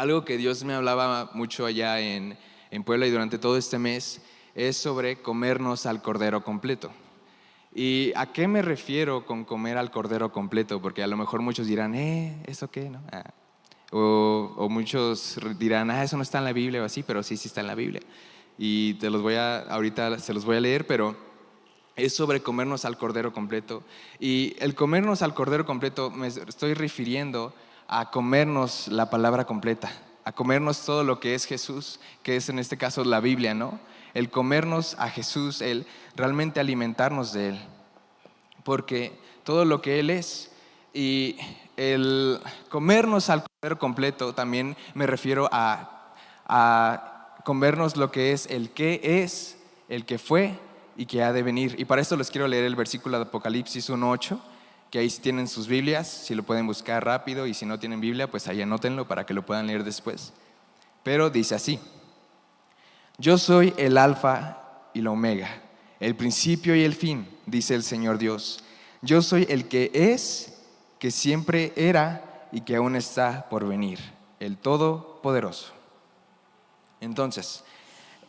Algo que Dios me hablaba mucho allá en Puebla y durante todo este mes es sobre comernos al cordero completo. ¿Y a qué me refiero con comer al cordero completo? Porque a lo mejor muchos dirán, ¿eso qué? ¿No? O muchos dirán, eso no está en la Biblia o así, pero sí está en la Biblia. Y ahorita se los voy a leer, pero es sobre comernos al cordero completo. Y el comernos al cordero completo me estoy refiriendo a comernos la palabra completa, a comernos todo lo que es Jesús, que es en este caso la Biblia, ¿no? El comernos a Jesús, el realmente alimentarnos de Él, porque todo lo que Él es. Y el comernos al cordero completo también me refiero a comernos lo que es, el que fue y que ha de venir. Y para esto les quiero leer el versículo de Apocalipsis 1:8, que ahí tienen sus Biblias, si lo pueden buscar rápido, y si no tienen Biblia, pues ahí anótenlo para que lo puedan leer después. Pero dice así: yo soy el Alfa y la Omega, el principio y el fin, dice el Señor Dios. Yo soy el que es, que siempre era y que aún está por venir, el Todopoderoso. Entonces,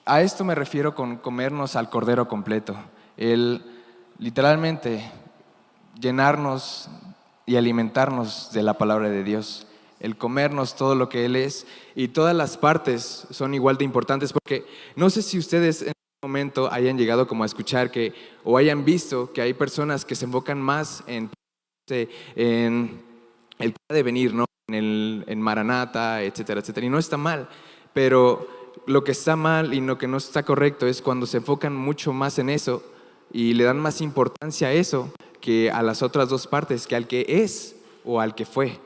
a esto me refiero con comernos al cordero completo, el literalmente llenarnos y alimentarnos de la palabra de Dios, el comernos todo lo que Él es, y todas las partes son igual de importantes, porque no sé si ustedes en este momento hayan llegado como a escuchar o hayan visto que hay personas que se enfocan más en el que ha de venir, ¿no? En Maranata, etcétera, etcétera, y no está mal, pero lo que está mal y lo que no está correcto es cuando se enfocan mucho más en eso y le dan más importancia a eso que a las otras dos partes, que al que es o al que fue.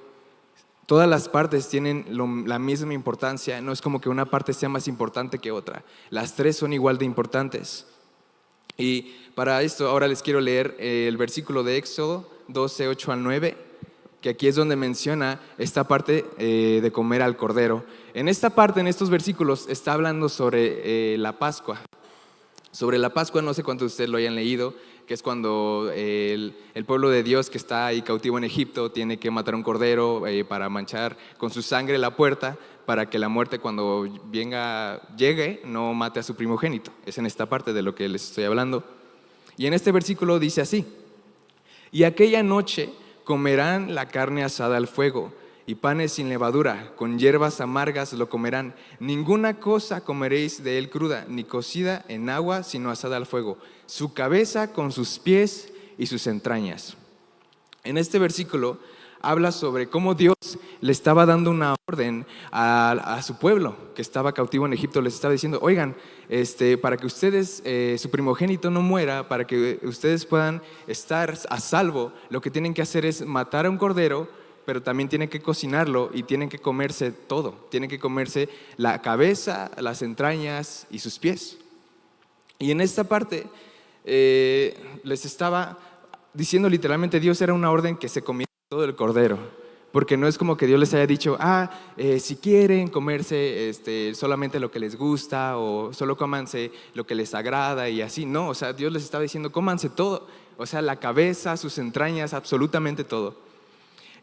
Todas las partes tienen la misma importancia, no es como que una parte sea más importante que otra, las tres son igual de importantes. Y para esto ahora les quiero leer el versículo de Éxodo 12:8-9, que aquí es donde menciona esta parte de comer al cordero. En esta parte, en estos versículos, está hablando sobre la Pascua. Sobre la Pascua, no sé cuántos de ustedes lo hayan leído, que es cuando el pueblo de Dios que está ahí cautivo en Egipto tiene que matar un cordero para manchar con su sangre la puerta, para que la muerte cuando llegue no mate a su primogénito. Es en esta parte de lo que les estoy hablando. Y en este versículo dice así: y aquella noche comerán la carne asada al fuego y panes sin levadura, con hierbas amargas lo comerán. Ninguna cosa comeréis de él cruda, ni cocida en agua, sino asada al fuego. Su cabeza con sus pies y sus entrañas. En este versículo habla sobre cómo Dios le estaba dando una orden a su pueblo que estaba cautivo en Egipto. Les estaba diciendo, oigan, para que ustedes, su primogénito no muera, para que ustedes puedan estar a salvo, lo que tienen que hacer es matar a un cordero, pero también tienen que cocinarlo y tienen que comerse todo. Tienen que comerse la cabeza, las entrañas y sus pies. Y en esta parte les estaba diciendo literalmente, Dios era una orden que se comiera todo el cordero, porque no es como que Dios les haya dicho, si quieren comerse solamente lo que les gusta o solo cómanse lo que les agrada y así. No, o sea, Dios les estaba diciendo, cómanse todo, o sea, la cabeza, sus entrañas, absolutamente todo.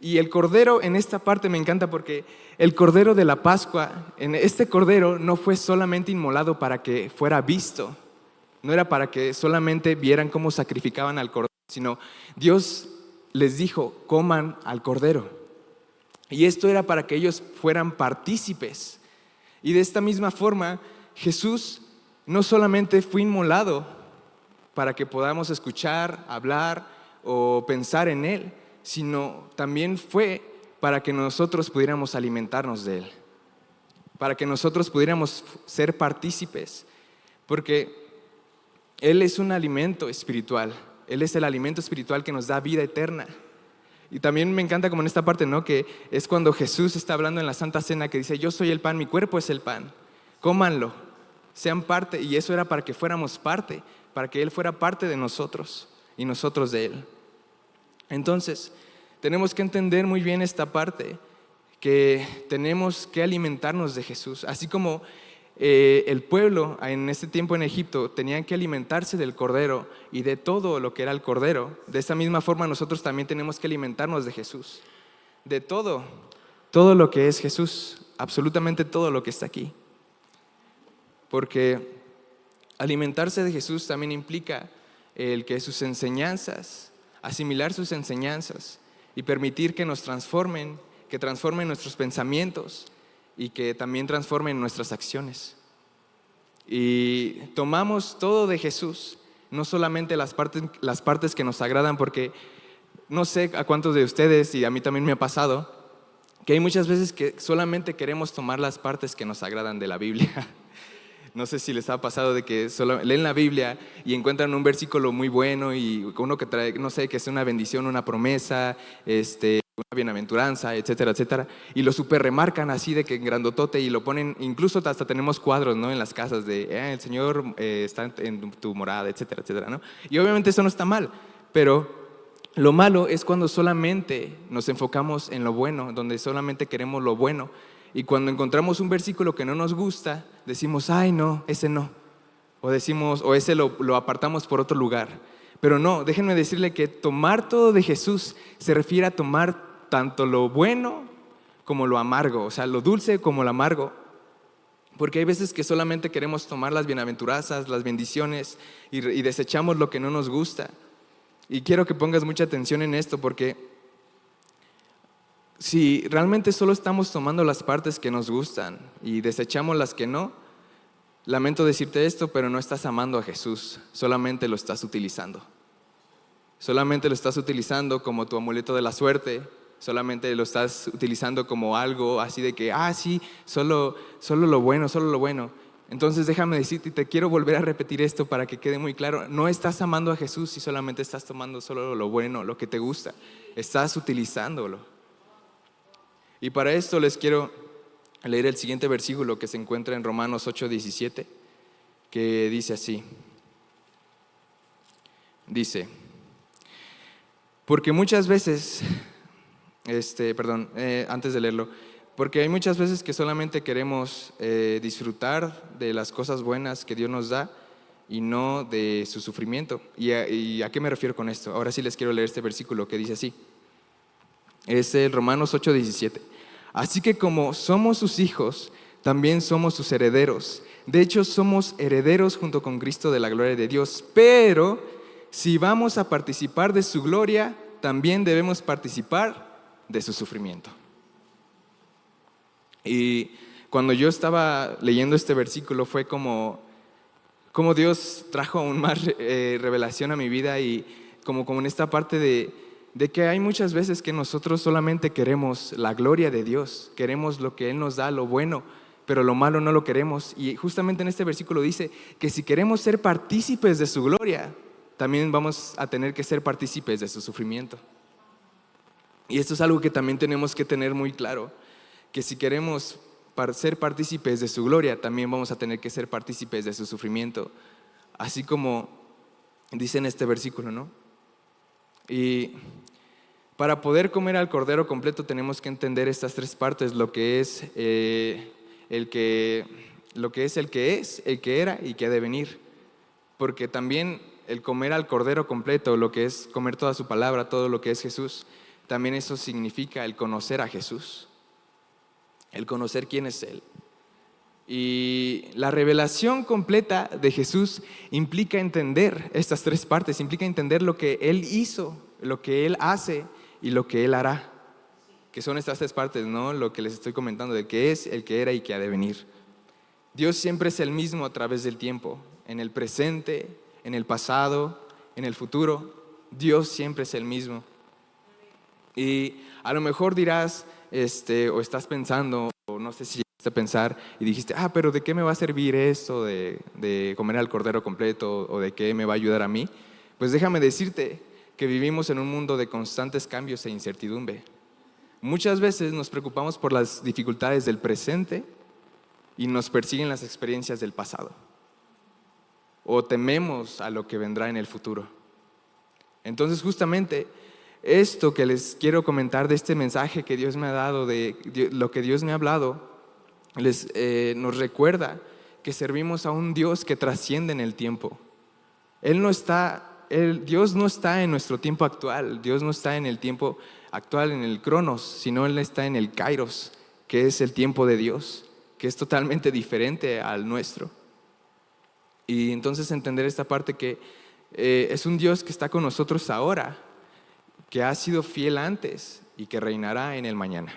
Y el cordero en esta parte me encanta porque el cordero de la Pascua, en este cordero no fue solamente inmolado para que fuera visto, no era para que solamente vieran cómo sacrificaban al cordero, sino Dios les dijo, coman al cordero. Y esto era para que ellos fueran partícipes. Y de esta misma forma, Jesús no solamente fue inmolado para que podamos escuchar, hablar o pensar en Él, sino también fue para que nosotros pudiéramos alimentarnos de Él, para que nosotros pudiéramos ser partícipes, porque Él es un alimento espiritual. Él es el alimento espiritual que nos da vida eterna. Y también me encanta como en esta parte, ¿no? Que es cuando Jesús está hablando en la Santa Cena que dice, yo soy el pan, mi cuerpo es el pan, cómanlo, sean parte. Y eso era para que fuéramos parte, para que Él fuera parte de nosotros y nosotros de Él. Entonces, tenemos que entender muy bien esta parte, que tenemos que alimentarnos de Jesús. Así como el pueblo en este tiempo en Egipto tenían que alimentarse del cordero y de todo lo que era el cordero, de esta misma forma nosotros también tenemos que alimentarnos de Jesús, de todo lo que es Jesús. absolutamente todo lo que está aquí. Porque alimentarse de Jesús también implica el que sus enseñanzas, asimilar sus enseñanzas y permitir que nos transformen, que transformen nuestros pensamientos y que también transformen nuestras acciones. Y tomamos todo de Jesús, no solamente las partes que nos agradan, porque no sé a cuántos de ustedes, y a mí también me ha pasado, que hay muchas veces que solamente queremos tomar las partes que nos agradan de la Biblia. No sé si les ha pasado de que solo leen la Biblia y encuentran un versículo muy bueno y uno que trae, no sé, que es una bendición, una promesa, una bienaventuranza, etcétera, etcétera, y lo super remarcan así de que en grandotote y lo ponen, incluso hasta tenemos cuadros, ¿no?, en las casas de el Señor está en tu morada, etcétera, etcétera, ¿no? Y obviamente eso no está mal, pero lo malo es cuando solamente nos enfocamos en lo bueno, donde solamente queremos lo bueno. Y cuando encontramos un versículo que no nos gusta, decimos, ay no, ese no. O decimos, o ese lo apartamos por otro lugar. Pero no, déjenme decirle que tomar todo de Jesús se refiere a tomar tanto lo bueno como lo amargo, o sea, lo dulce como lo amargo. Porque hay veces que solamente queremos tomar las bienaventuranzas, las bendiciones y desechamos lo que no nos gusta. Y quiero que pongas mucha atención en esto porque si realmente solo estamos tomando las partes que nos gustan y desechamos las que no, lamento decirte esto, pero no estás amando a Jesús, solamente lo estás utilizando. Solamente lo estás utilizando como tu amuleto de la suerte, solamente lo estás utilizando como algo así de que, sí, solo lo bueno, solo lo bueno. Entonces déjame decirte, y te quiero volver a repetir esto para que quede muy claro, no estás amando a Jesús si solamente estás tomando solo lo bueno, lo que te gusta, estás utilizándolo. Y para esto les quiero leer el siguiente versículo que se encuentra en Romanos 8:17, que dice así. Dice, porque muchas veces, antes de leerlo, porque hay muchas veces que solamente queremos disfrutar de las cosas buenas que Dios nos da y no de su sufrimiento. ¿Y a qué me refiero con esto? Ahora sí les quiero leer este versículo que dice así. Es el Romanos 8:17. Así que como somos sus hijos, también somos sus herederos. De hecho, somos herederos junto con Cristo de la gloria de Dios. Pero si vamos a participar de su gloria, también debemos participar de su sufrimiento. Y cuando yo estaba leyendo este versículo fue como Dios trajo aún más revelación a mi vida y como en esta parte de que hay muchas veces que nosotros solamente queremos la gloria de Dios, queremos lo que Él nos da, lo bueno, pero lo malo no lo queremos. Y justamente en este versículo dice que si queremos ser partícipes de su gloria, también vamos a tener que ser partícipes de su sufrimiento. Y esto es algo que también tenemos que tener muy claro, que si queremos ser partícipes de su gloria, también vamos a tener que ser partícipes de su sufrimiento, así como dice en este versículo, ¿no? Y para poder comer al cordero completo tenemos que entender estas tres partes, lo que es el que es, el que era y que ha de venir. Porque también el comer al cordero completo, lo que es comer toda su palabra, todo lo que es Jesús, también eso significa el conocer a Jesús, el conocer quién es Él. Y la revelación completa de Jesús implica entender estas tres partes, implica entender lo que Él hizo, lo que Él hace y lo que Él hará, que son estas tres partes, ¿no? Lo que les estoy comentando, de que es, el que era y que ha de venir. Dios siempre es el mismo a través del tiempo, en el presente, en el pasado, en el futuro. Dios siempre es el mismo. Y a lo mejor dirás, o estás pensando, o no sé si llegaste a pensar y dijiste, pero ¿de qué me va a servir esto de comer al cordero completo o de qué me va a ayudar a mí? Pues déjame decirte que vivimos en un mundo de constantes cambios e incertidumbre. Muchas veces nos preocupamos por las dificultades del presente y nos persiguen las experiencias del pasado. O tememos a lo que vendrá en el futuro. Entonces justamente esto que les quiero comentar de este mensaje que Dios me ha dado, de lo que Dios me ha hablado, nos recuerda que servimos a un Dios que trasciende en el tiempo. Dios no está en nuestro tiempo actual, Dios no está en el tiempo actual, en el Cronos, sino Él está en el Kairos, que es el tiempo de Dios, que es totalmente diferente al nuestro. Y entonces entender esta parte que es un Dios que está con nosotros ahora, que ha sido fiel antes y que reinará en el mañana.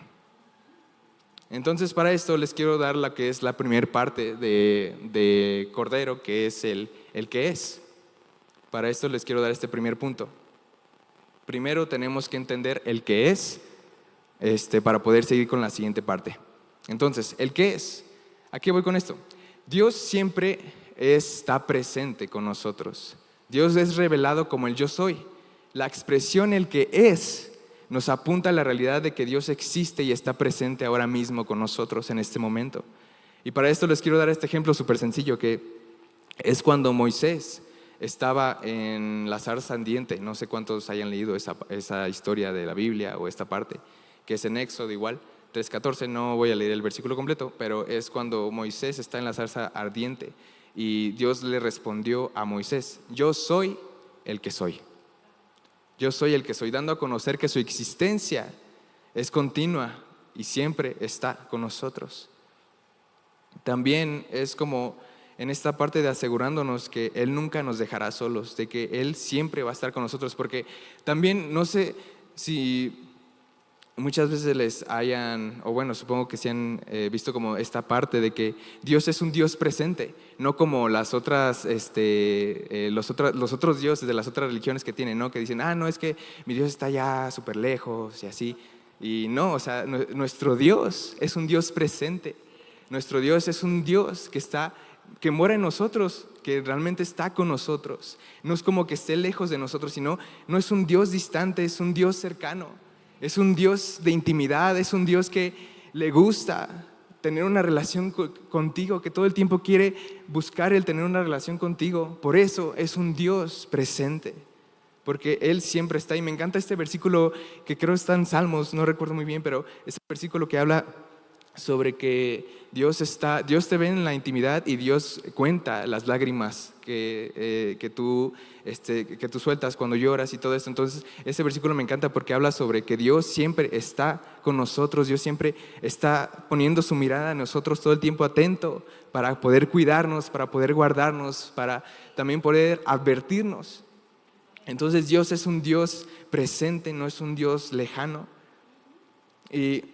Entonces, para esto les quiero dar la que es la primera parte de Cordero, que es el que es. Para esto les quiero dar este primer punto. Primero tenemos que entender el que es, para poder seguir con la siguiente parte. Entonces, el que es. ¿A qué voy con esto? Dios siempre está presente con nosotros. Dios es revelado como el yo soy. La expresión el que es nos apunta a la realidad de que Dios existe y está presente ahora mismo con nosotros en este momento. Y para esto les quiero dar este ejemplo súper sencillo, que es cuando Moisés estaba en la zarza ardiente. No sé cuántos hayan leído esa historia de la Biblia o esta parte, que es en Éxodo igual, 3:14. No voy a leer el versículo completo, pero es cuando Moisés está en la zarza ardiente y Dios le respondió a Moisés: yo soy el que soy. Yo soy el que soy, dando a conocer que su existencia es continua y siempre está con nosotros. También es como en esta parte de asegurándonos que Él nunca nos dejará solos, de que Él siempre va a estar con nosotros, porque también no sé si muchas veces les hayan, o bueno, supongo que se han visto como esta parte de que Dios es un Dios presente, no como las otras, los otros dioses de las otras religiones que tienen, ¿no? Que dicen, no, es que mi Dios está allá súper lejos y así. Y no, o sea, nuestro Dios es un Dios presente. Nuestro Dios es un Dios que mora en nosotros, que realmente está con nosotros. No es como que esté lejos de nosotros, sino no es un Dios distante, es un Dios cercano. Es un Dios de intimidad, es un Dios que le gusta tener una relación contigo, que todo el tiempo quiere buscar el tener una relación contigo. Por eso es un Dios presente, porque Él siempre está. Y me encanta este versículo que creo está en Salmos, no recuerdo muy bien, pero es el versículo que habla sobre que Dios te ve en la intimidad y Dios cuenta las lágrimas que tú sueltas cuando lloras y todo esto. Entonces, ese versículo me encanta porque habla sobre que Dios siempre está con nosotros, Dios siempre está poniendo su mirada en nosotros todo el tiempo, atento para poder cuidarnos, para poder guardarnos, para también poder advertirnos. Entonces, Dios es un Dios presente, no es un Dios lejano. Y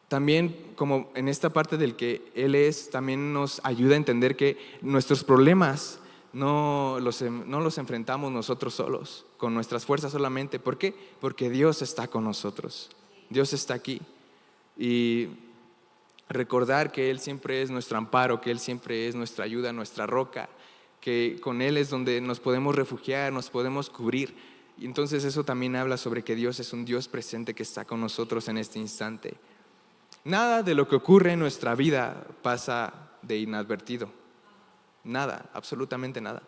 también, como en esta parte del que Él es, también nos ayuda a entender que nuestros problemas no los enfrentamos nosotros solos, con nuestras fuerzas solamente. ¿Por qué? Porque Dios está con nosotros. Dios está aquí. Y recordar que Él siempre es nuestro amparo, que Él siempre es nuestra ayuda, nuestra roca, que con Él es donde nos podemos refugiar, nos podemos cubrir. Y entonces eso también habla sobre que Dios es un Dios presente que está con nosotros en este instante. Nada de lo que ocurre en nuestra vida pasa de inadvertido. Nada, absolutamente nada.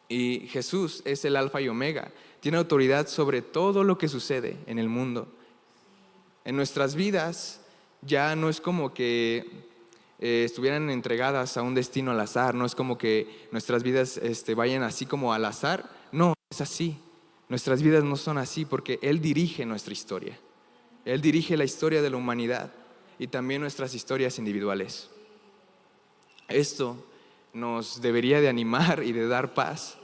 Y Jesús es el alfa y omega. Tiene autoridad sobre todo lo que sucede en el mundo. En nuestras vidas ya no es como que estuvieran entregadas a un destino al azar. No es como que nuestras vidas vayan así como al azar. No, es así. Nuestras vidas no son así porque Él dirige nuestra historia. Él dirige la historia de la humanidad y también nuestras historias individuales. Esto nos debería de animar y de dar paz,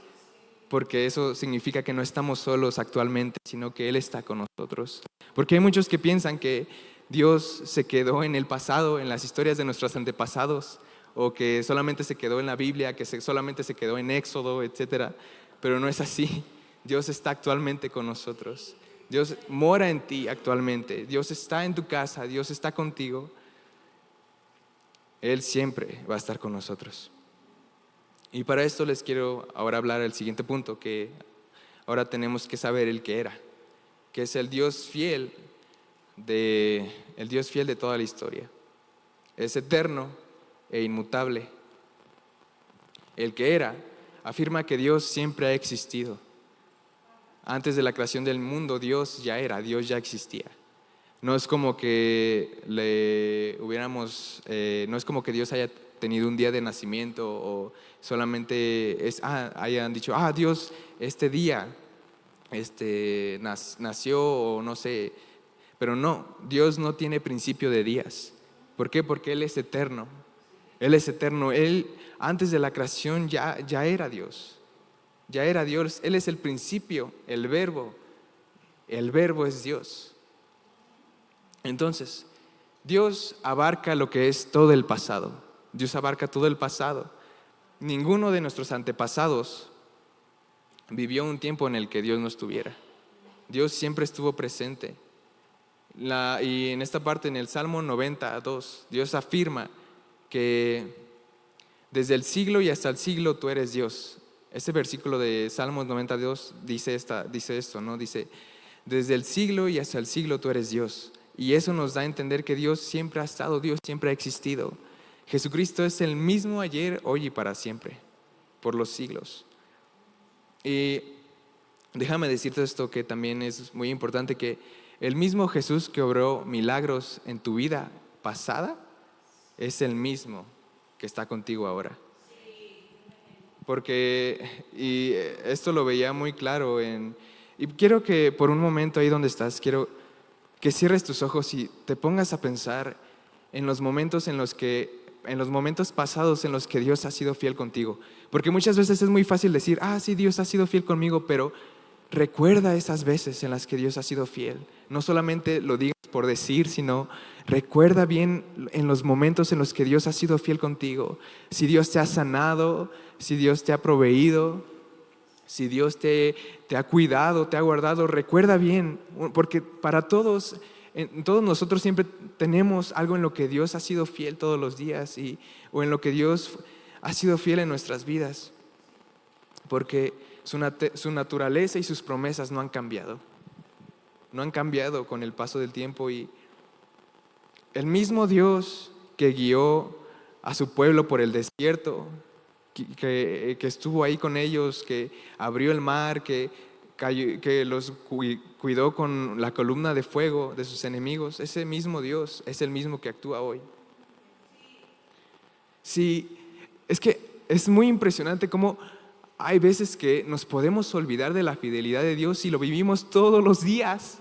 porque eso significa que no estamos solos actualmente, sino que Él está con nosotros. Porque hay muchos que piensan que Dios se quedó en el pasado, en las historias de nuestros antepasados, o que solamente se quedó en la Biblia, que solamente se quedó en Éxodo, etc. Pero no es así. Dios está actualmente con nosotros. Dios mora en ti actualmente. Dios está en tu casa. Dios está contigo. Él siempre va a estar con nosotros. Y para esto les quiero ahora hablar del siguiente punto, que ahora tenemos que saber el que era, que es el Dios fiel de toda la historia. Es eterno e inmutable. El que era afirma que Dios siempre ha existido. Antes de la creación del mundo, Dios ya era, Dios ya existía. No es como que no es como que Dios haya tenido un día de nacimiento o solamente hayan dicho, Dios este día nació o no sé. Pero no, Dios no tiene principio de días. ¿Por qué? Porque Él es eterno. Él es eterno. Él antes de la creación ya era Dios. Ya era Dios. Él es el principio, el verbo. El verbo es Dios. Entonces, Dios abarca lo que es todo el pasado. Dios abarca todo el pasado. Ninguno de nuestros antepasados vivió un tiempo en el que Dios no estuviera. Dios siempre estuvo presente. Y en esta parte, en el Salmo 92, Dios afirma que desde el siglo y hasta el siglo tú eres Dios. Este versículo de Salmos 92 dice esto, ¿no? Dice, desde el siglo y hasta el siglo tú eres Dios. Y eso nos da a entender que Dios siempre ha estado, Dios siempre ha existido. Jesucristo es el mismo ayer, hoy y para siempre, por los siglos. Y déjame decirte esto que también es muy importante, que el mismo Jesús que obró milagros en tu vida pasada es el mismo que está contigo ahora. Y esto lo veía muy claro y quiero que por un momento ahí donde estás, quiero que cierres tus ojos y te pongas a pensar en los momentos pasados en los que Dios ha sido fiel contigo. Porque muchas veces es muy fácil decir, sí, Dios ha sido fiel conmigo, pero recuerda esas veces en las que Dios ha sido fiel. No solamente lo digas por decir, sino recuerda bien en los momentos en los que Dios ha sido fiel contigo. Si Dios te ha sanado, si Dios te ha proveído, si Dios te ha cuidado, te ha guardado, recuerda bien, porque para todos nosotros siempre tenemos algo en lo que Dios ha sido fiel todos los días o en lo que Dios ha sido fiel en nuestras vidas, porque su naturaleza y sus promesas no han cambiado con el paso del tiempo. Y el mismo Dios que guió a su pueblo por el desierto, que estuvo ahí con ellos, que abrió el mar, que los cuidó con la columna de fuego de sus enemigos, ese mismo Dios es el mismo que actúa hoy. Sí, es que es muy impresionante cómo hay veces que nos podemos olvidar de la fidelidad de Dios y lo vivimos todos los días.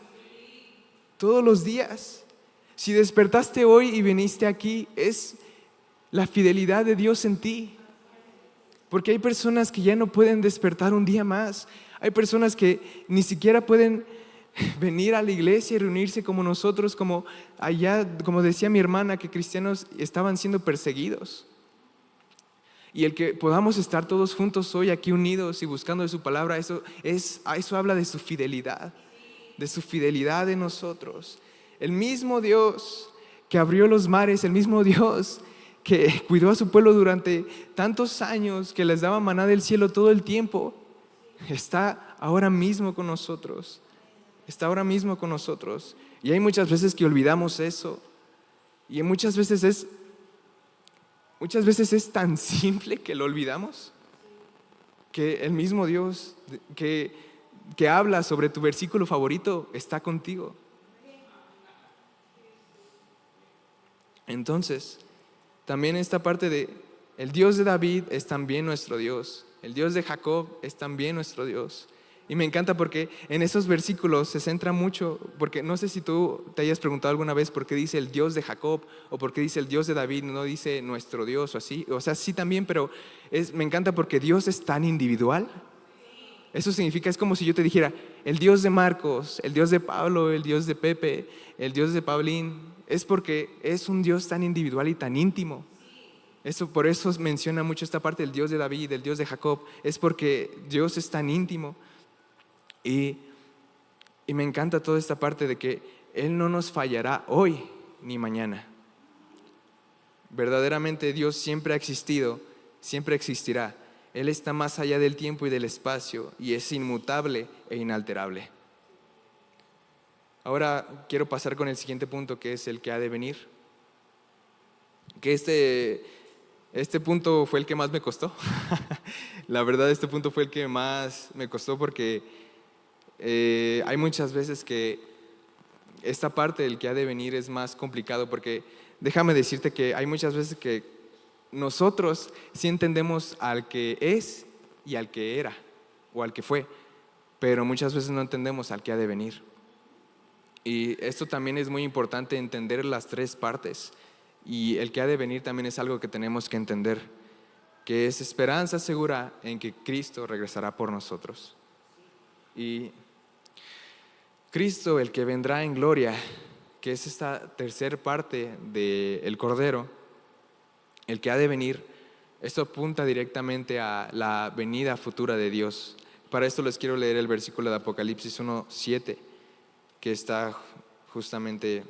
Todos los días. Si despertaste hoy y viniste aquí, es la fidelidad de Dios en ti. Porque hay personas que ya no pueden despertar un día más. Hay personas que ni siquiera pueden venir a la iglesia y reunirse como nosotros, como allá, como decía mi hermana, que cristianos estaban siendo perseguidos. Y el que podamos estar todos juntos hoy aquí unidos y buscando de su palabra, eso habla de su fidelidad en nosotros. El mismo Dios que abrió los mares, el mismo Dios que cuidó a su pueblo durante tantos años, que les daba maná del cielo todo el tiempo, está ahora mismo con nosotros. Y hay muchas veces que olvidamos eso. Y muchas veces es tan simple que lo olvidamos, que el mismo Dios que habla sobre tu versículo favorito está contigo. Entonces, también esta parte de el Dios de David es también nuestro Dios, el Dios de Jacob es también nuestro Dios. Y me encanta porque en esos versículos se centra mucho, porque no sé si tú te hayas preguntado alguna vez por qué dice el Dios de Jacob o por qué dice el Dios de David, no dice nuestro Dios o así. O sea, sí también, pero me encanta porque Dios es tan individual. Eso significa, es como si yo te dijera, el Dios de Marcos, el Dios de Pablo, el Dios de Pepe, el Dios de Paulín, es porque es un Dios tan individual y tan íntimo. Por eso menciona mucho esta parte del Dios de David, del Dios de Jacob, es porque Dios es tan íntimo. Y me encanta toda esta parte de que Él no nos fallará hoy ni mañana. Verdaderamente Dios siempre ha existido, siempre existirá. Él está más allá del tiempo y del espacio y es inmutable e inalterable. Ahora quiero pasar con el siguiente punto, que es el que ha de venir. Que este punto fue el que más me costó. La verdad, este punto fue el que más me costó porque hay muchas veces que esta parte del que ha de venir es más complicado, porque déjame decirte que hay muchas veces que nosotros sí entendemos al que es y al que era o al que fue, pero muchas veces no entendemos al que ha de venir. Y esto también es muy importante, entender las tres partes. Y el que ha de venir también es algo que tenemos que entender, que es esperanza segura en que Cristo regresará por nosotros. Y Cristo, el que vendrá en gloria, que es esta tercer parte del Cordero, el que ha de venir, esto apunta directamente a la venida futura de Dios. Para esto les quiero leer el versículo de Apocalipsis 1:7, que está justamente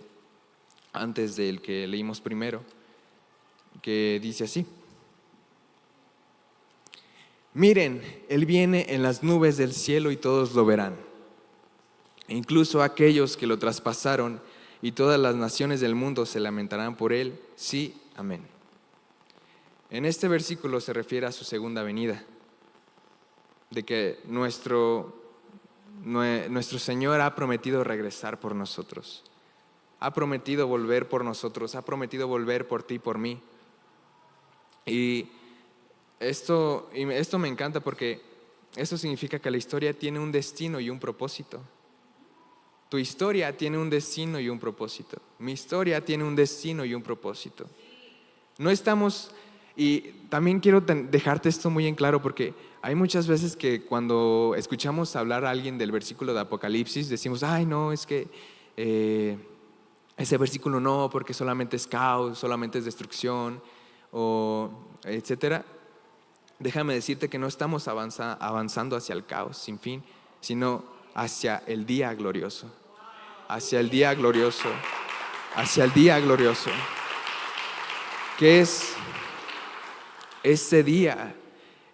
antes del que leímos primero, que dice así: miren, Él viene en las nubes del cielo y todos lo verán, incluso aquellos que lo traspasaron, y todas las naciones del mundo se lamentarán por Él. Sí, amén. En este versículo se refiere a su segunda venida, de que nuestro Señor ha prometido regresar por nosotros, ha prometido volver por nosotros, ha prometido volver por ti y por mí. Y esto me encanta, porque esto significa que la historia tiene un destino y un propósito. Tu historia tiene un destino y un propósito. Mi historia tiene un destino y un propósito. No estamos, y también quiero dejarte esto muy en claro, porque hay muchas veces que cuando escuchamos hablar a alguien del versículo de Apocalipsis decimos: ay, no, es que ese versículo no, porque solamente es caos, solamente es destrucción, o etcétera. Déjame decirte que no estamos avanzando hacia el caos sin fin, sino hacia el día glorioso, hacia el día glorioso, hacia el día glorioso, que es ese día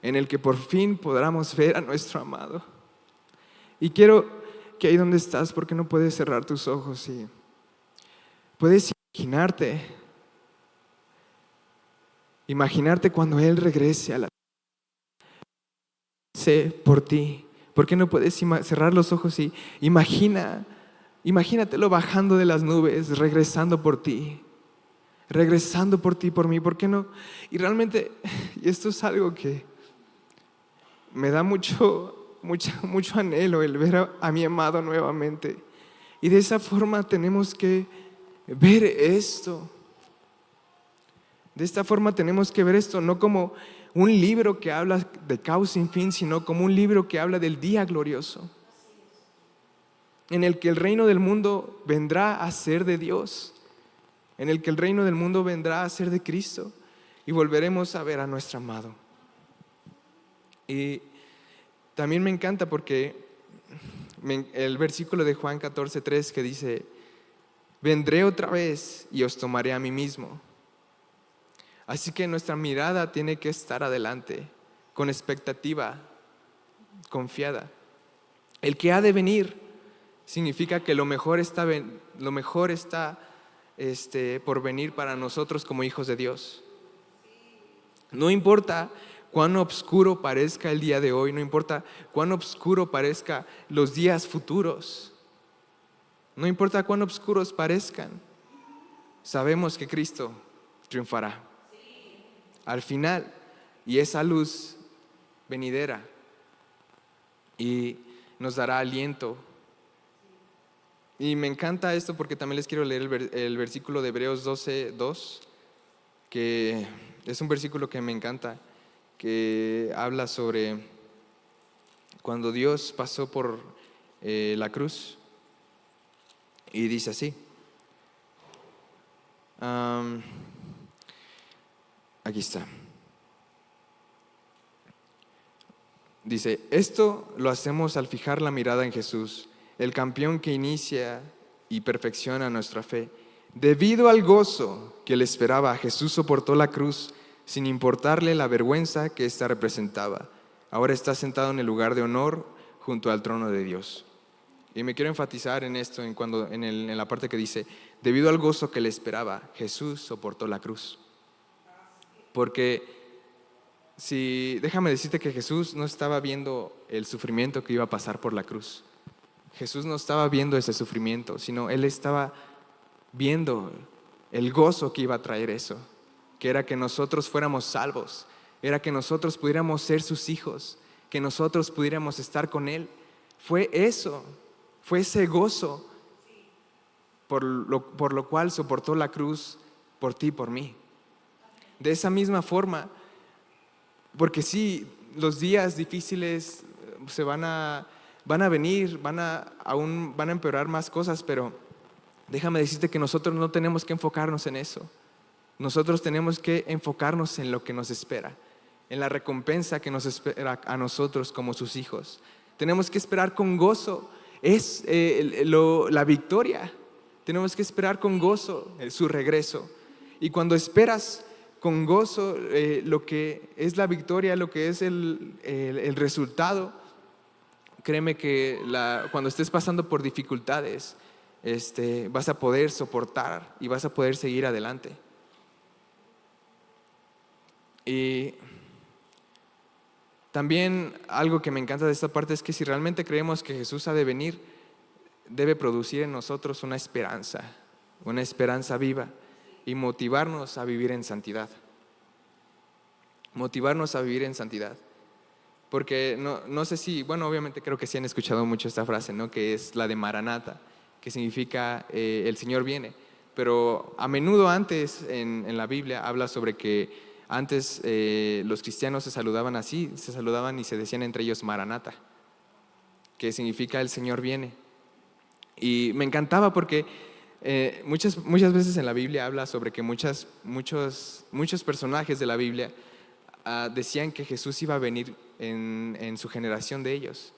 en el que por fin podamos ver a nuestro amado. Y quiero que ahí donde estás, porque no puedes cerrar tus ojos y puedes imaginarte cuando Él regrese a la por ti. ¿Por qué no puedes cerrar los ojos y imagínatelo bajando de las nubes, regresando por ti, por mí? ¿Por qué no? Y realmente, y esto es algo que me da mucho anhelo, el ver a mi amado nuevamente. Y de esa forma tenemos que ver esto. De esta forma tenemos que ver esto, no como un libro que habla de caos sin fin, sino como un libro que habla del día glorioso, en el que el reino del mundo vendrá a ser de Dios, en el que el reino del mundo vendrá a ser de Cristo, y volveremos a ver a nuestro amado. Y también me encanta porque el versículo de Juan 14:3 que dice: vendré otra vez y os tomaré a mí mismo. Así que nuestra mirada tiene que estar adelante, con expectativa, confiada. El que ha de venir significa que lo mejor está por venir para nosotros como hijos de Dios. No importa cuán oscuro parezca el día de hoy, no importa cuán oscuro parezca los días futuros, no importa cuán oscuros parezcan, sabemos que Cristo triunfará al final, y esa luz venidera, y nos dará aliento. Y me encanta esto porque también les quiero leer el versículo de Hebreos 12:2, que es un versículo que me encanta, que habla sobre cuando Dios pasó por la cruz, y dice así. Aquí está. Dice: esto lo hacemos al fijar la mirada en Jesús, el campeón que inicia y perfecciona nuestra fe. Debido al gozo que le esperaba, Jesús soportó la cruz sin importarle la vergüenza que ésta representaba. Ahora está sentado en el lugar de honor junto al trono de Dios. Y me quiero enfatizar en esto, en la parte que dice: debido al gozo que le esperaba, Jesús soportó la cruz. Porque déjame decirte que Jesús no estaba viendo el sufrimiento que iba a pasar por la cruz. Jesús no estaba viendo ese sufrimiento, sino Él estaba viendo el gozo que iba a traer eso, que era que nosotros fuéramos salvos, era que nosotros pudiéramos ser sus hijos, que nosotros pudiéramos estar con Él. Fue eso, fue ese gozo por lo cual soportó la cruz por ti y por mí. De esa misma forma, porque sí, los días difíciles van a venir, aún van a empeorar más cosas, pero déjame decirte que nosotros no tenemos que enfocarnos en eso. Nosotros tenemos que enfocarnos en lo que nos espera, en la recompensa que nos espera a nosotros como sus hijos. Tenemos que esperar con gozo, la victoria. Tenemos que esperar con gozo su regreso. Y cuando esperas con gozo lo que es la victoria, lo que es el resultado, créeme que cuando estés pasando por dificultades, vas a poder soportar y vas a poder seguir adelante. Y también algo que me encanta de esta parte es que si realmente creemos que Jesús ha de venir, debe producir en nosotros una esperanza viva y motivarnos a vivir en santidad. Motivarnos a vivir en santidad. Porque no sé si, bueno, obviamente creo que sí han escuchado mucho esta frase, ¿no? Que es la de Maranata, que significa el Señor viene. Pero a menudo antes en la Biblia habla sobre que antes los cristianos se saludaban así, se saludaban y se decían entre ellos Maranata, que significa el Señor viene. Y me encantaba porque muchas veces en la Biblia habla sobre que muchos personajes de la Biblia decían que Jesús iba a venir en su generación de ellos.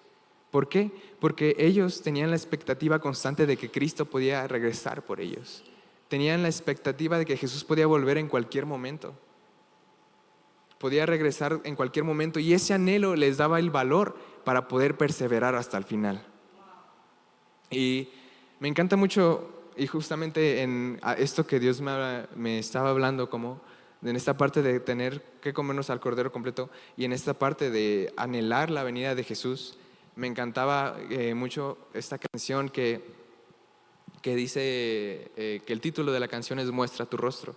¿Por qué? Porque ellos tenían la expectativa constante de que Cristo podía regresar por ellos. Tenían la expectativa de que Jesús podía volver en cualquier momento. Podía regresar en cualquier momento y ese anhelo les daba el valor para poder perseverar hasta el final. Y me encanta mucho, y justamente en esto que Dios me estaba hablando, como en esta parte de tener que comernos al Cordero completo y en esta parte de anhelar la venida de Jesús, me encantaba mucho esta canción que dice que el título de la canción es Muestra tu rostro.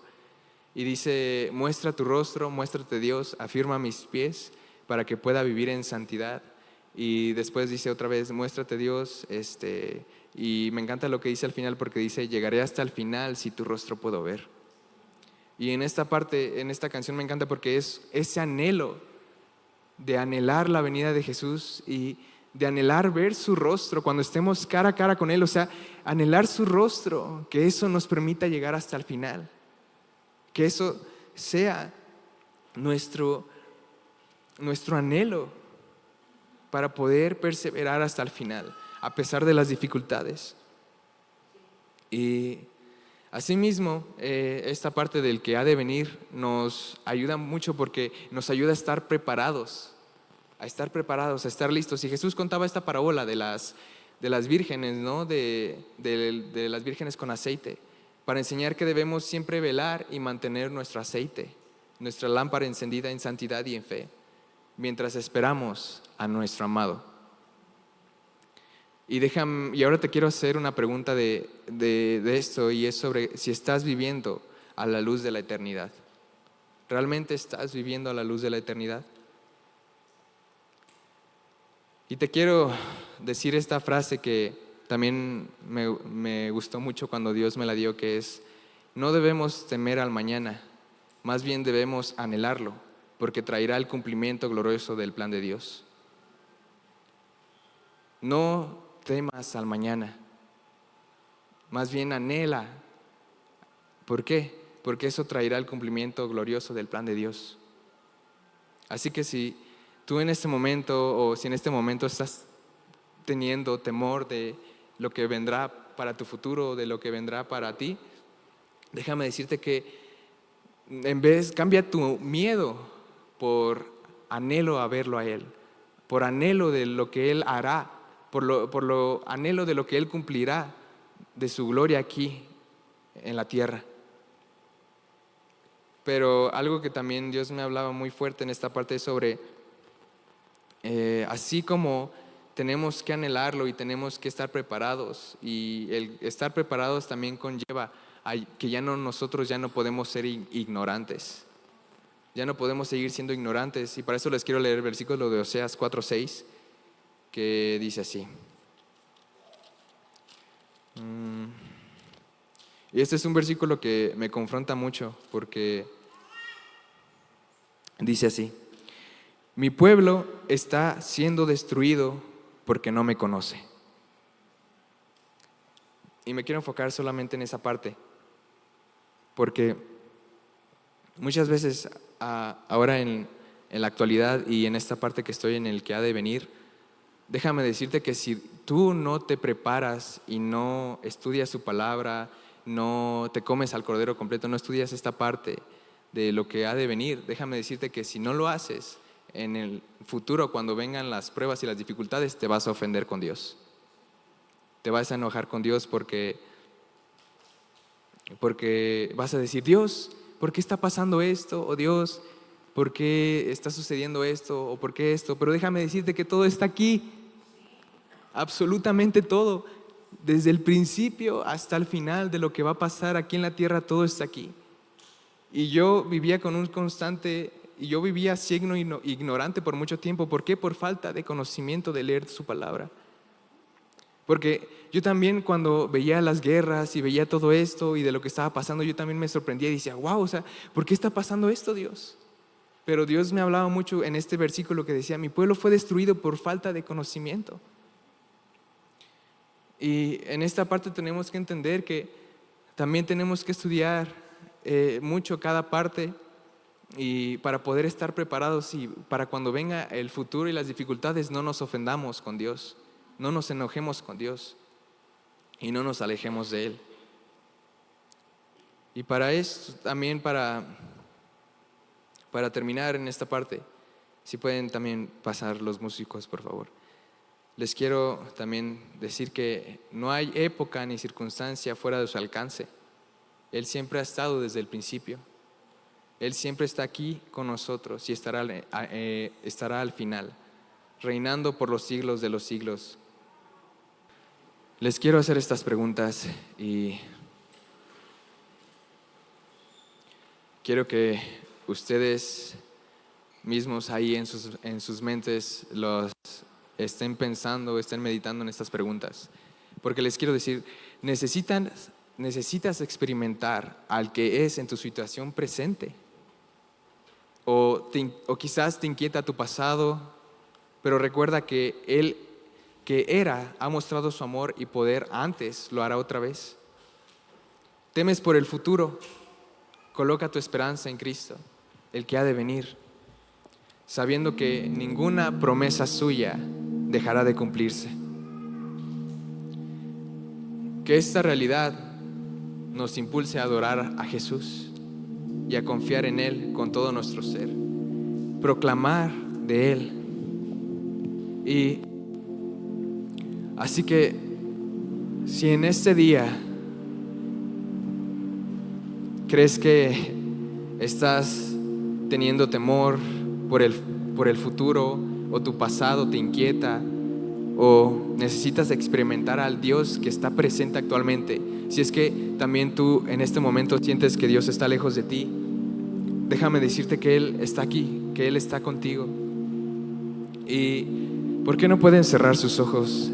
Y dice, muestra tu rostro, muéstrate Dios, afirma mis pies para que pueda vivir en santidad. Y después dice otra vez, muéstrate Dios, y me encanta lo que dice al final porque dice, llegaré hasta el final si tu rostro puedo ver. Y en esta parte, en esta canción me encanta porque es ese anhelo de anhelar la venida de Jesús y de anhelar ver su rostro cuando estemos cara a cara con Él, o sea, anhelar su rostro, que eso nos permita llegar hasta el final. Que eso sea nuestro anhelo para poder perseverar hasta el final, a pesar de las dificultades. Y asimismo, esta parte del que ha de venir nos ayuda mucho porque nos ayuda a estar preparados, a estar listos. Y Jesús contaba esta parábola de las vírgenes, ¿no? De las vírgenes con aceite, para enseñar que debemos siempre velar y mantener nuestro aceite, nuestra lámpara encendida en santidad y en fe, mientras esperamos a nuestro amado. Y ahora te quiero hacer una pregunta de esto, y es sobre si estás viviendo a la luz de la eternidad. ¿Realmente estás viviendo a la luz de la eternidad? Y te quiero decir esta frase que también me gustó mucho cuando Dios me la dio, que es, no debemos temer al mañana, más bien debemos anhelarlo, porque traerá el cumplimiento glorioso del plan de Dios. No temas al mañana, más bien anhela. ¿Por qué? Porque eso traerá el cumplimiento glorioso del plan de Dios. Así que si tú en este momento, o si en este momento estás teniendo temor de lo que vendrá para tu futuro, de lo que vendrá para ti, déjame decirte que cambia tu miedo por anhelo a verlo a Él, por anhelo de lo que Él hará, por lo anhelo de lo que Él cumplirá de su gloria aquí en la tierra. Pero algo que también Dios me hablaba muy fuerte en esta parte es sobre, así como tenemos que anhelarlo y tenemos que estar preparados, y el estar preparados también conlleva que nosotros ya no podemos ser ignorantes. Ya no podemos seguir siendo ignorantes, y para eso les quiero leer el versículo de Oseas 4:6, que dice así. Y este es un versículo que me confronta mucho porque dice así: mi pueblo está siendo destruido porque no me conoce. Y me quiero enfocar solamente en esa parte, porque muchas veces ahora en la actualidad y en esta parte que estoy en el que ha de venir, déjame decirte que si tú no te preparas y no estudias su palabra, no te comes al cordero completo, no estudias esta parte de lo que ha de venir, déjame decirte que si no lo haces, en el futuro, cuando vengan las pruebas y las dificultades, te vas a ofender con Dios. Te vas a enojar con Dios porque vas a decir: Dios, ¿por qué está pasando esto? O Dios, ¿por qué está sucediendo esto? ¿O por qué esto? Pero déjame decirte que todo está aquí, absolutamente todo. Desde el principio hasta el final de lo que va a pasar aquí en la tierra, todo está aquí. Y yo vivía con un constante, y yo vivía ciego y ignorante por mucho tiempo. ¿Por qué? Por falta de conocimiento de leer su palabra. Porque yo también, cuando veía las guerras y veía todo esto y de lo que estaba pasando, yo también me sorprendía y decía: wow, o sea, ¿por qué está pasando esto, Dios? Pero Dios me hablaba mucho en este versículo que decía: mi pueblo fue destruido por falta de conocimiento. Y en esta parte tenemos que entender que también tenemos que estudiar mucho cada parte, y para poder estar preparados y para cuando venga el futuro y las dificultades no nos ofendamos con Dios, no nos enojemos con Dios y no nos alejemos de Él. Y para esto también, para terminar en esta parte, si pueden también pasar los músicos, por favor. Les quiero también decir que no hay época ni circunstancia fuera de su alcance. Él siempre ha estado desde el principio. Él siempre está aquí con nosotros y estará al final, reinando por los siglos de los siglos. Les quiero hacer estas preguntas y quiero que ustedes mismos ahí en sus mentes los estén pensando, estén meditando en estas preguntas. Porque les quiero decir, necesitas experimentar al que es en tu situación presente. O quizás te inquieta tu pasado, pero recuerda que Él, que era, ha mostrado su amor y poder antes, lo hará otra vez. Temes por el futuro, coloca tu esperanza en Cristo, el que ha de venir, sabiendo que ninguna promesa suya dejará de cumplirse. Que esta realidad nos impulse a adorar a Jesús y a confiar en Él con todo nuestro ser, proclamar de Él. Y así que si en este día crees que estás teniendo temor por el futuro, o tu pasado te inquieta, o necesitas experimentar al Dios que está presente actualmente, si es que también tú en este momento sientes que Dios está lejos de ti, déjame decirte que Él está aquí, que Él está contigo. ¿Y por qué no pueden cerrar sus ojos?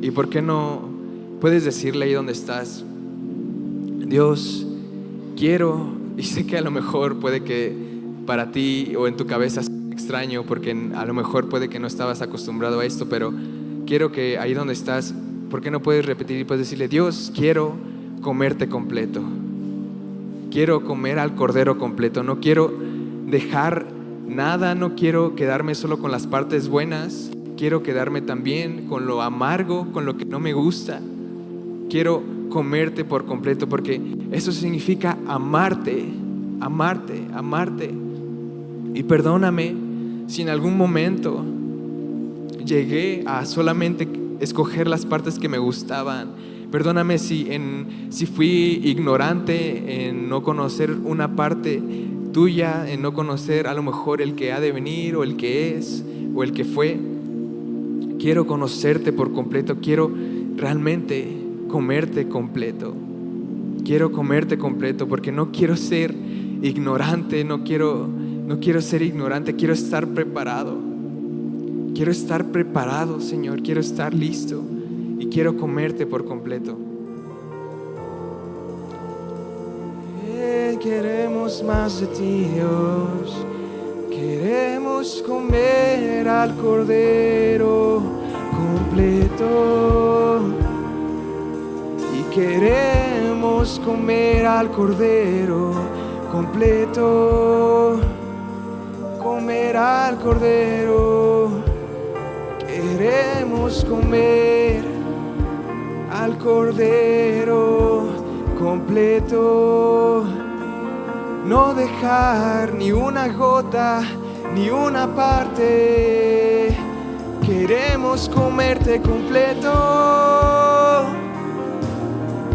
¿Y por qué no puedes decirle ahí donde estás: Dios, quiero, y sé que a lo mejor puede que para ti o en tu cabeza sea extraño, porque a lo mejor puede que no estabas acostumbrado a esto, pero quiero que ahí donde estás, ¿por qué no puedes repetir y puedes decirle: Dios, quiero comerte completo, quiero comer al cordero completo, no quiero dejar nada, no quiero quedarme solo con las partes buenas, quiero quedarme también con lo amargo, con lo que no me gusta, quiero comerte por completo, porque eso significa amarte, amarte, amarte. Y perdóname si en algún momento llegué a solamente escoger las partes que me gustaban. Perdóname si fui ignorante en no conocer una parte tuya, en no conocer a lo mejor el que ha de venir, o el que es, o el que fue. Quiero conocerte por completo, quiero realmente comerte completo. Quiero comerte completo porque no quiero ser ignorante, no quiero ser ignorante, quiero estar preparado. Quiero estar preparado, Señor, quiero estar listo y quiero comerte por completo. Queremos más de ti, Dios. Queremos comer al Cordero completo. Y queremos comer al Cordero completo. Comer al Cordero. Queremos comer al Cordero completo. No dejar ni una gota, ni una parte. Queremos comerte completo.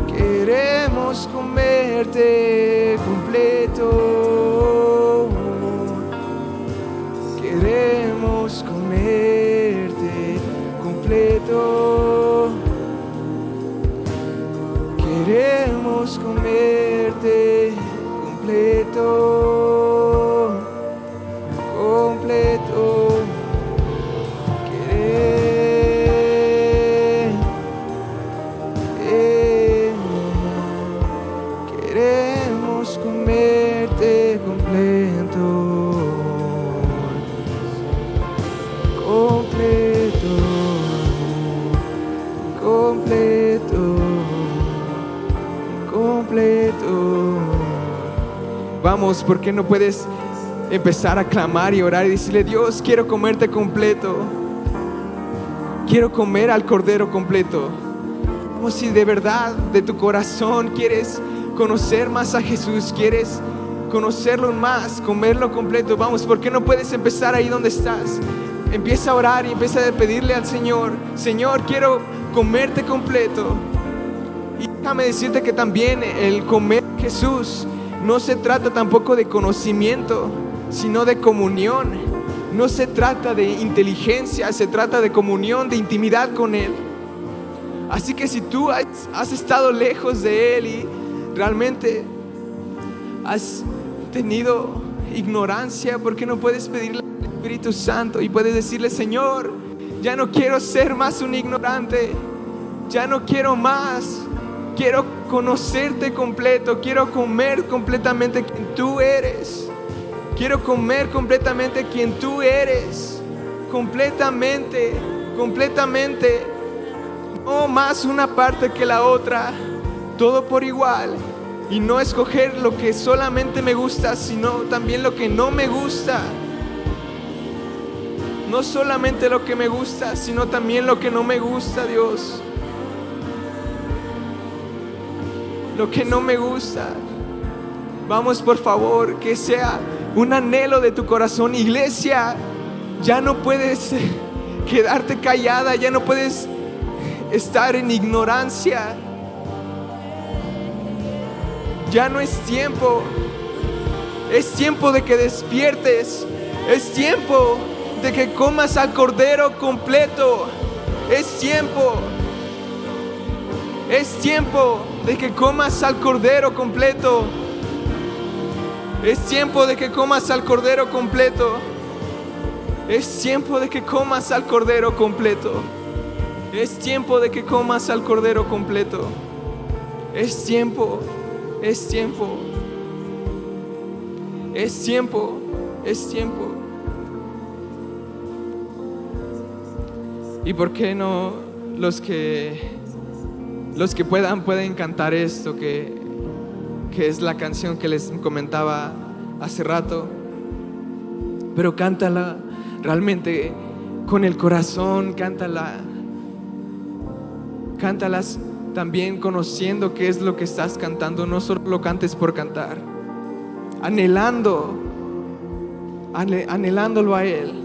Queremos comerte completo. Queremos comerte completo. Queremos comerte completo, completo. Queremos comerte completo, completo, completo, completo. Vamos, ¿por qué no puedes empezar a clamar y orar y decirle: Dios, quiero comerte completo? Quiero comer al Cordero completo. Como si de verdad, de tu corazón, quieres conocer más a Jesús, quieres conocerlo más, comerlo completo. Vamos, ¿por qué no puedes empezar ahí donde estás? Empieza a orar y empieza a pedirle al Señor: Señor, quiero comerte completo. Y déjame decirte que también el comer a Jesús no se trata tampoco de conocimiento, sino de comunión. No se trata de inteligencia, se trata de comunión, de intimidad con Él. Así que si tú has estado lejos de Él y realmente has tenido ignorancia, ¿por qué no puedes pedirle al Espíritu Santo y puedes decirle: Señor, ya no quiero ser más un ignorante, ya no quiero más, quiero conocerte completo, quiero comer completamente quien tú eres, quiero comer completamente quien tú eres, completamente, completamente, no más una parte que la otra, todo por igual. Y no escoger lo que solamente me gusta, sino también lo que no me gusta. No solamente lo que me gusta, sino también lo que no me gusta, Dios. Lo que no me gusta. Vamos, por favor, que sea un anhelo de tu corazón. Iglesia, ya no puedes quedarte callada, ya no puedes estar en ignorancia. Ya no es tiempo. Es tiempo de que despiertes. Es tiempo de que comas al Cordero completo. Es tiempo. Es tiempo de que comas al Cordero completo. Es tiempo de que comas al Cordero completo. Es tiempo de que comas al Cordero completo. Es tiempo de que comas al Cordero completo. Es tiempo. Es tiempo. Es tiempo. Es tiempo. ¿Y por qué no los que pueden cantar esto, que es la canción que les comentaba hace rato? Pero cántala realmente con el corazón, cántalas también conociendo qué es lo que estás cantando. No solo lo cantes por cantar, anhelándolo a Él.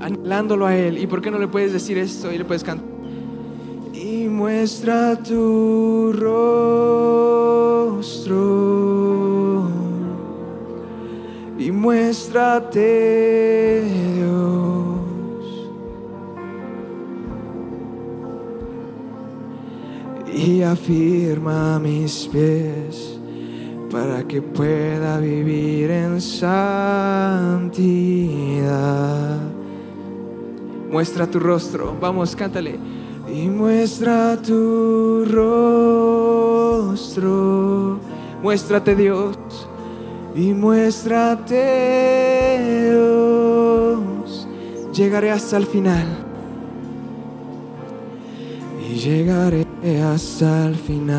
Anhelándolo a Él. ¿Y por qué no le puedes decir esto y le puedes cantar? Y muestra tu rostro y muéstrate, Dios, y afirma mis pies para que pueda vivir en santidad. Muestra tu rostro. Vamos, cántale. Y muestra tu rostro Muéstrate, Dios, y muéstrate, Dios. Llegaré hasta el final, y llegaré hasta el final.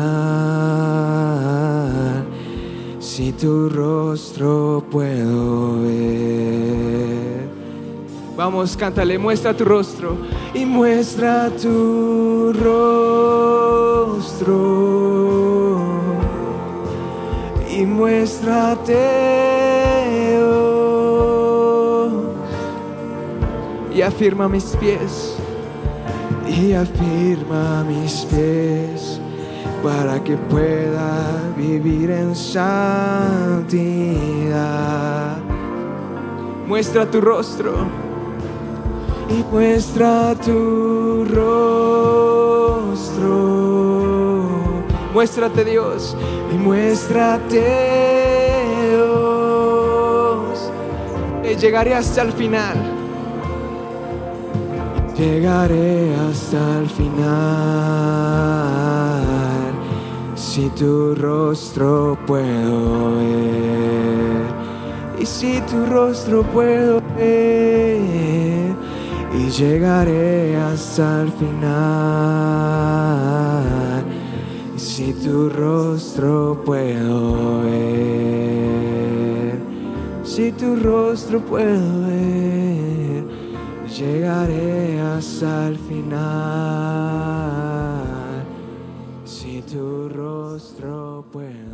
Si tu rostro puedo ver. Vamos, cántale, muestra tu rostro. Y muestra tu rostro. Y muéstrate, Dios. Y afirma mis pies. Y afirma mis pies. Para que pueda vivir en santidad. Muestra tu rostro. Y muestra tu rostro. Muéstrate, Dios, y muéstrate, Dios. Y llegaré hasta el final. Llegaré hasta el final. Si tu rostro puedo ver. Y si tu rostro puedo ver. Y llegaré hasta el final. Y si tu rostro puedo ver. Si tu rostro puedo ver. Llegaré hasta el final. Si tu rostro puedo